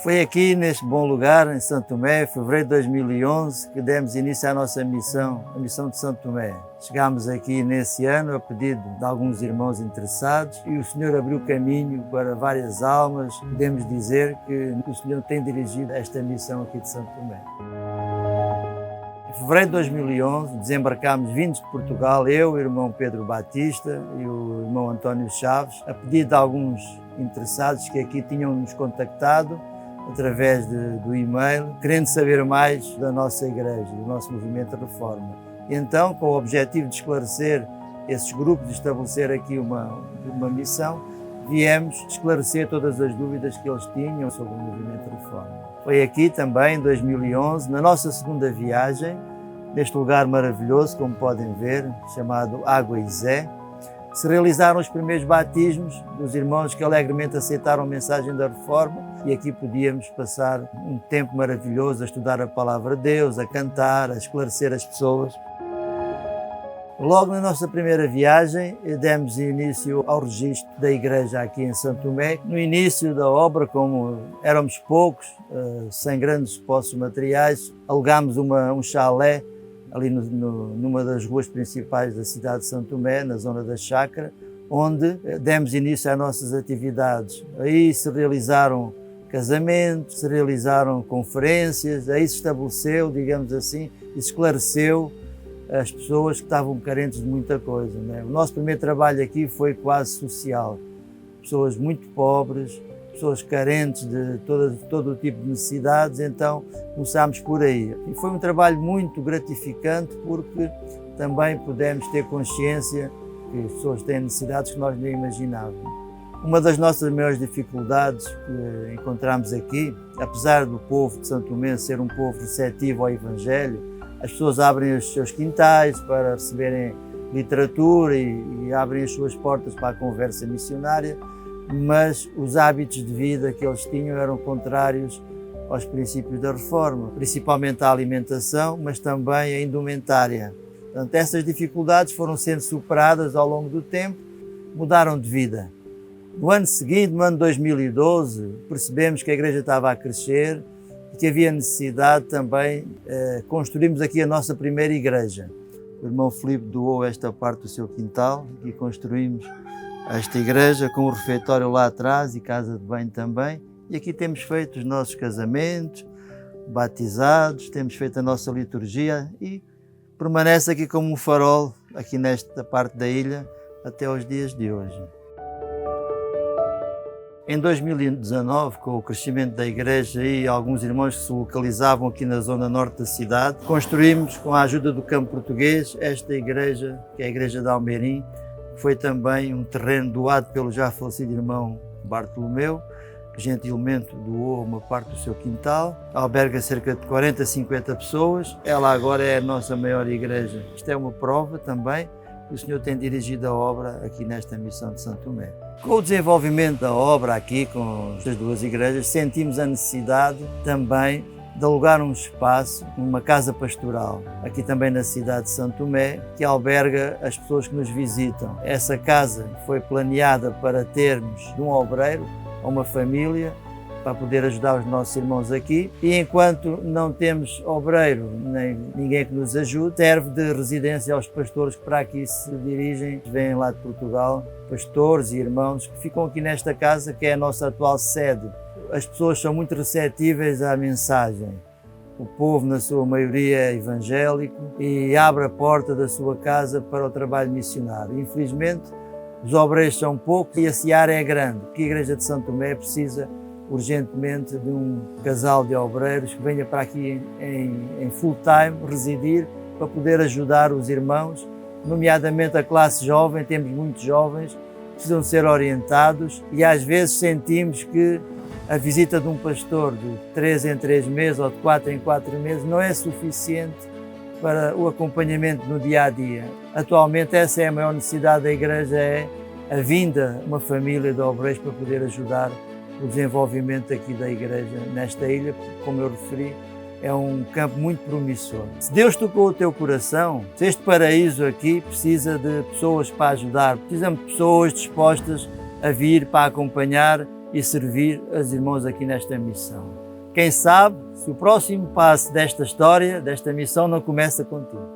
Foi aqui, neste bom lugar, em Santo Tomé, em fevereiro de 2011, que demos início à nossa missão, a missão de Santo Tomé. Chegámos aqui nesse ano a pedido de alguns irmãos interessados e o Senhor abriu caminho para várias almas. Podemos dizer que o Senhor tem dirigido esta missão aqui de Santo Tomé. Em fevereiro de 2011, desembarcámos vindos de Portugal, eu, o irmão Pedro Batista e o irmão António Chaves, a pedido de alguns interessados que aqui tinham nos contactado através do e-mail, querendo saber mais da nossa igreja, do nosso movimento de reforma. E então, com o objetivo de esclarecer esses grupos, de estabelecer aqui uma missão, viemos esclarecer todas as dúvidas que eles tinham sobre o movimento de reforma. Foi aqui também, em 2011, na nossa segunda viagem, neste lugar maravilhoso, como podem ver, chamado Água Izé, se realizaram os primeiros batismos dos irmãos que alegremente aceitaram a mensagem da reforma, e aqui podíamos passar um tempo maravilhoso a estudar a palavra de Deus, a cantar, a esclarecer as pessoas. Logo na nossa primeira viagem, demos início ao registro da igreja aqui em Santo Tomé. No início da obra, como éramos poucos, sem grandes postos materiais, alugámos um chalé ali numa das ruas principais da cidade de Santo Tomé, na zona da Chácara, onde demos início às nossas atividades. Aí se realizaram casamentos, se realizaram conferências, aí se estabeleceu, digamos assim, e se esclareceu as pessoas que estavam carentes de muita coisa, né? O nosso primeiro trabalho aqui foi quase social. Pessoas muito pobres, pessoas carentes de todo o tipo de necessidades, então começámos por aí. E foi um trabalho muito gratificante porque também pudemos ter consciência que as pessoas têm necessidades que nós nem imaginávamos. Uma das nossas maiores dificuldades que encontramos aqui, apesar do povo de Santo Tomé ser um povo receptivo ao Evangelho, as pessoas abrem os seus quintais para receberem literatura e abrem as suas portas para a conversa missionária, mas os hábitos de vida que eles tinham eram contrários aos princípios da reforma, principalmente a alimentação, mas também a indumentária. Portanto, essas dificuldades foram sendo superadas ao longo do tempo, mudaram de vida. No ano seguinte, no ano 2012, percebemos que a igreja estava a crescer e que havia necessidade também de construirmos aqui a nossa primeira igreja. O irmão Filipe doou esta parte do seu quintal e construímos esta igreja com o refeitório lá atrás e casa de banho também. E aqui temos feito os nossos casamentos, batizados, temos feito a nossa liturgia e permanece aqui como um farol, aqui nesta parte da ilha, até aos dias de hoje. Em 2019, com o crescimento da igreja e alguns irmãos que se localizavam aqui na zona norte da cidade, construímos, com a ajuda do campo português, esta igreja, que é a igreja de Almeirim, que foi também um terreno doado pelo já falecido irmão Bartolomeu, que gentilmente doou uma parte do seu quintal, alberga cerca de 40 50 pessoas. Ela agora é a nossa maior igreja. Isto é uma prova também que o Senhor tem dirigido a obra aqui nesta missão de Santo Tomé. Com o desenvolvimento da obra aqui, com as duas igrejas, sentimos a necessidade também de alugar um espaço, uma casa pastoral, aqui também na cidade de Santo Tomé, que alberga as pessoas que nos visitam. Essa casa foi planeada para termos de um obreiro a uma família, para poder ajudar os nossos irmãos aqui, e enquanto não temos obreiro, nem ninguém que nos ajude, serve de residência aos pastores que para aqui se dirigem, vêm lá de Portugal, pastores e irmãos que ficam aqui nesta casa, que é a nossa atual sede. As pessoas são muito receptíveis à mensagem. O povo, na sua maioria, é evangélico e abre a porta da sua casa para o trabalho missionário. Infelizmente, os obreiros são poucos e a seara é grande, porque a Igreja de Santo Tomé precisa urgentemente de um casal de obreiros que venha para aqui em full time residir para poder ajudar os irmãos, nomeadamente a classe jovem. Temos muitos jovens que precisam ser orientados e às vezes sentimos que a visita de um pastor de 3 em 3 meses ou de 4 em 4 meses não é suficiente para o acompanhamento no dia a dia. Atualmente essa é a maior necessidade da igreja, é a vinda de uma família de obreiros para poder ajudar o desenvolvimento aqui da igreja nesta ilha, porque, como eu referi, é um campo muito promissor. Se Deus tocou o teu coração, se este paraíso aqui precisa de pessoas para ajudar, precisamos de pessoas dispostas a vir para acompanhar e servir os irmãos aqui nesta missão. Quem sabe se o próximo passo desta história, desta missão, não começa contigo.